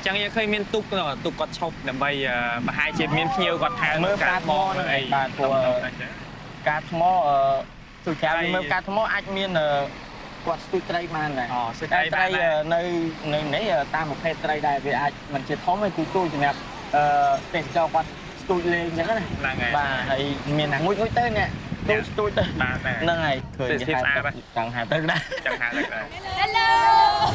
chẳng như khơi miên tục rồi tục có chọc để bây mà hai chị miên nhiều có thay mơ cát mò này bà của cát mò tụi cha mơ cát mò anh miên quạt tụi trai man này trai nơi nơi nấy ta một phe trai đại về ai mình chỉ thóm với tôi thì nè để cho quạt tụi lên như thế này bà hay miền hàng mũi tên nè tôi tên nơi này thường thì hai chẳng hai tên đây chẳng hạn là Hello.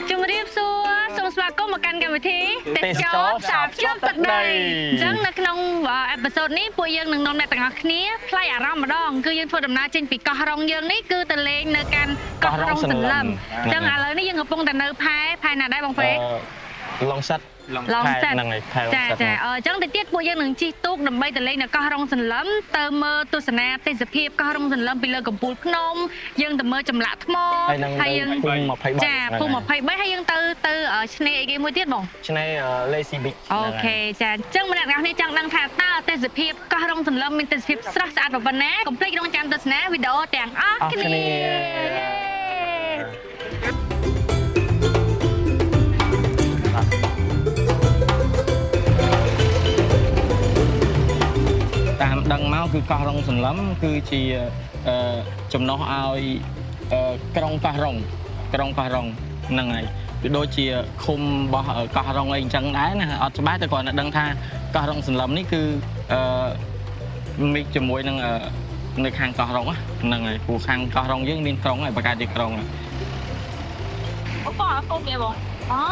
Chúng riêng xua xong xóa có một căn cầm thi để cho sạp chốt tật đầy dân nó không episode ní bùi dân đừng nôn mẹ tặng học ní play à rong mà đong cứ dân phô đầm na trên bị cò rong dân ní cứ từ lên nơi căn cò rong sừng lầm dân à lời ní dân ngọc bông từ nơi phai nào đây bằng phế long sắt lòng sạch chẳng thể tiết bộ dân đừng chi tốt đầm bay từ lên là co rong sần lắm tơ mơ tu sân na tây dập hiệp co rong sần lắm bị lơ cầm bùn nôm dân tơ mơ chầm lạ thmo hay dân phun một hay bấy hay dân tư ở trên cái môi tiết bổng trên này lazy beach ok chà chẳng mà đặt này chẳng đang thả ta tây dập hiệp co rong sần lắm mình tây dập hiệp sạch sạch và vấn á complete trong trang tây sân na video tàng cái nàyតាមដឹងមកគឺកោះរងសន្លឹមគឺជាចំណោះឲ្យក្រុងកោះរងហ្នឹងហើយគឺដូចជាឃុំរបស់កោះរងអីអញ្ចឹងដែរណាអត់ច្បាស់តែគាត់តែដឹងថាកោះរងសន្លឹមនេះគឺមីកជាមួយនឹងនៅខាងកោះរងហ្នឹងហើយព្រោះខាងកោះរងយើងមានក្រុងហើយបកកើតជាក្រុងអូបងអូគេបងអូ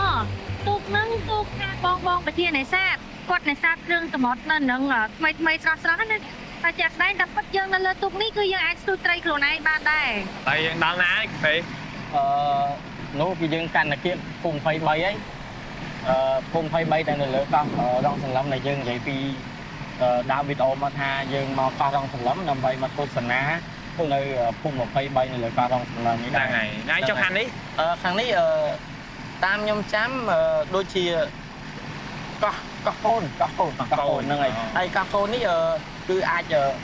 ទូកហ្នឹងទូកថាបងប្រធាននេសាទគាត់នេសាទគ្រឿងសមុទ្រនៅនឹងថ្មីស្រស់ណាតែជាក់ស្ដែងតែពិតយើងនៅលើទូកនេះគឺយើងអាចស្ទូចត្រីខ្លួនឯងបានដែរតែយើងដល់ណាឯងពេលនោះគឺយើងកាន់តែគៀបភូមិ23ហើយភូមិ23តែនៅលើកោះរងសន្លឹមដែលយើងនិយាយពីដើមវីដេអូមកថាយើងមកកោះរងសន្លឹមដើម្បីមកទស្សនានៅភូមិ23នៅលើកោះរងសន្លឹមនេះដែរថ្ងៃចុះខាងនេះតាមខ្ញុំចាំដូចជាកោះកូនហ្នឹងហើយកោះកូននេះគឺអាច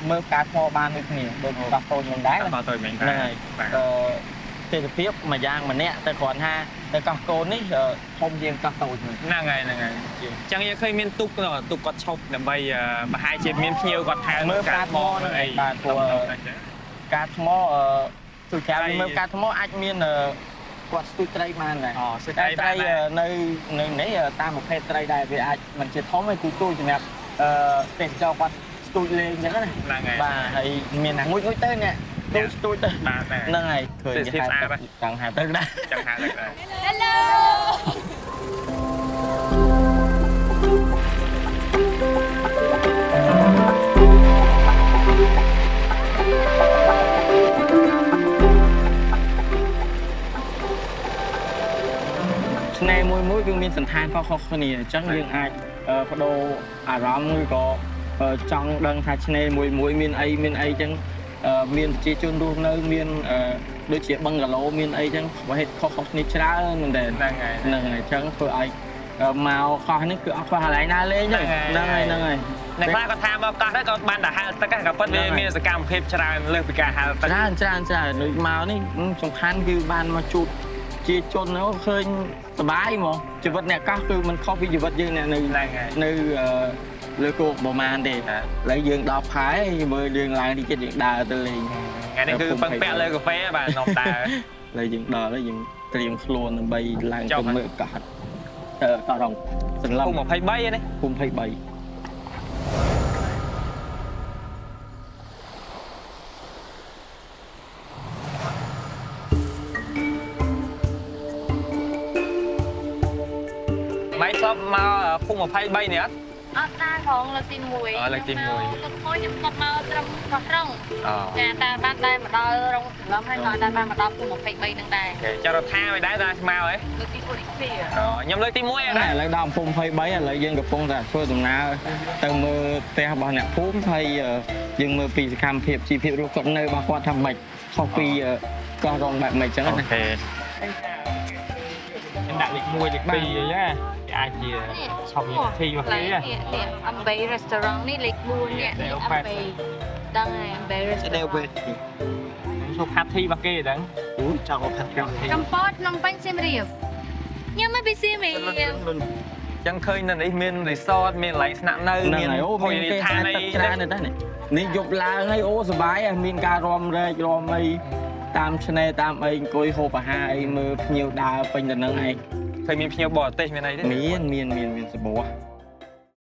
មើលការថ្មបានដូចគ្នាដូចកោះកូនហ្នឹងដែរហ្នឹងហើយទេសភាពមួយយ៉ាងម្នាក់តែគ្រាន់ថាតែកោះកូននេះធំជាងកោះតូចហ្នឹងហើយចឹងយើងឃើញមានទូកគាត់ឈប់ដើម្បីប្រហែលជាមានភ្ញៀវគាត់ថែមើលការថ្មហ្នឹងឯងបាទព្រោះការថ្មទូចាមើលការថ្មអាចមានគាត់ស្ទូចត្រីបានដែរត្រីនៅនេះតាមប្រភេទត្រីដែរវាអាចមិនជាធំទេគឺទូចសម្រាប់ទេសចរគាត់ស្ទូចលេងអញ្ចឹងណាបាទហើយមានhàngមួយទៅនេះស្ទូចទៅហ្នឹងហើយឃើញគេហៅចង់ហៅទៅដែរHello ឆ្នេរមួយគឺមានសន្តានខុសៗគ្នាអញ្ចឹងយើងអាចបដូរអារម្មណ៍ឬក៏ចង់ដឹងថាឆ្នេរមួយមានអីអញ្ចឹងមានប្រជាជនរស់នៅមានដូចជាបឹងកាឡូមានអីអញ្ចឹងប្រហែលខុសគ្នាច្រើនមែនទេហ្នឹងហើយអញ្ចឹងធ្វើឲ្យមកកោះនេះគឺអត់ខ្វះកន្លែងណាលេងទេហ្នឹងហើយអ្នកខ្លះក៏ថាមកកោះដែរក៏បានតែហែលទឹកក៏ប៉ុន្តែវាមានសកម្មភាពច្រើនលើសពីការហែលទឹកច្រើនដូចមកនេះសំខាន់គឺបានមកជួបជាជននោះឃើញសប្បាយហ្មងជីវិតអ្នកកោះគឺមិនខុសពីជីវិតយើងនៅលើគោកប្រមាណទេឥឡូវយើងដល់ផែមើលយើងឡើងទីចិត្តយើងដើរទៅលេងថ្ងៃនេះគឺពឹងពាក់លើកាហ្វេបាទនាំដើរឥឡូវយើងដល់ហើយយើងត្រៀមខ្លួនដើម្បីឡើងទៅមើលកោះកោះរងសន្លឹមភូមិ23នេះភូមិ23mấy shop mà phun một phay bay nữa អត់តាផងលើកទី1លើកទី1ទឹកមួយខ្ញុំគាត់មកត្រឹមកោះត្រង់ចាតែបានដែរមកដល់រងសន្លឹមហើយក៏ដែរបានមកដល់ភូមិ23ហ្នឹងដែរចារត់ថាឲ្យដែរតាស្មៅហ៎លើកទី1នេះខ្ញុំលើកទី1ហ្នឹងឥឡូវដល់ភូមិ23ឥឡូវយើងកំពុងតែធ្វើដំណើរទៅមើលផ្ទះរបស់អ្នកភូមិហើយយើងមើលពីសកម្មភាពជីវភាពរស់គាត់នៅរបស់គាត់ថាម៉េចខុសពីកោះរងបែបម៉េចចឹងណាអូខេខ្ញុំដាក់លេខ1លេខ2អីណា អាចជាឆប់មានធីមកគេ នេះអំបិយ restaurant នេះលេខ4នេះអំបិយដឹងហើយអំបិយ ស្ដេវ restaurant ពេល ចូលផាត់ធីមកគេហ្នឹង អូចង់ផាត់កម្មវិធី កំពតភ្នំពេញសៀមរាបខ្ញុំមកពីសៀមរាប ចឹងឃើញនៅនេះមាន resort មានកន្លែងស្នាក់នៅមាន អូមានគេហាត់ទឹកច្រើនណាស់នេះនេះយប់ឡើងហើយអូសុបាយមានការរំរែករំអីតាមឆ្នេរតាមអីអង្គុយហូបអាហារអីមើលភ្ញៀវដើរពេញទៅនឹងឯង ឃើញមានភ្ញៀវបរទេសមានអីទេ មានសបោះ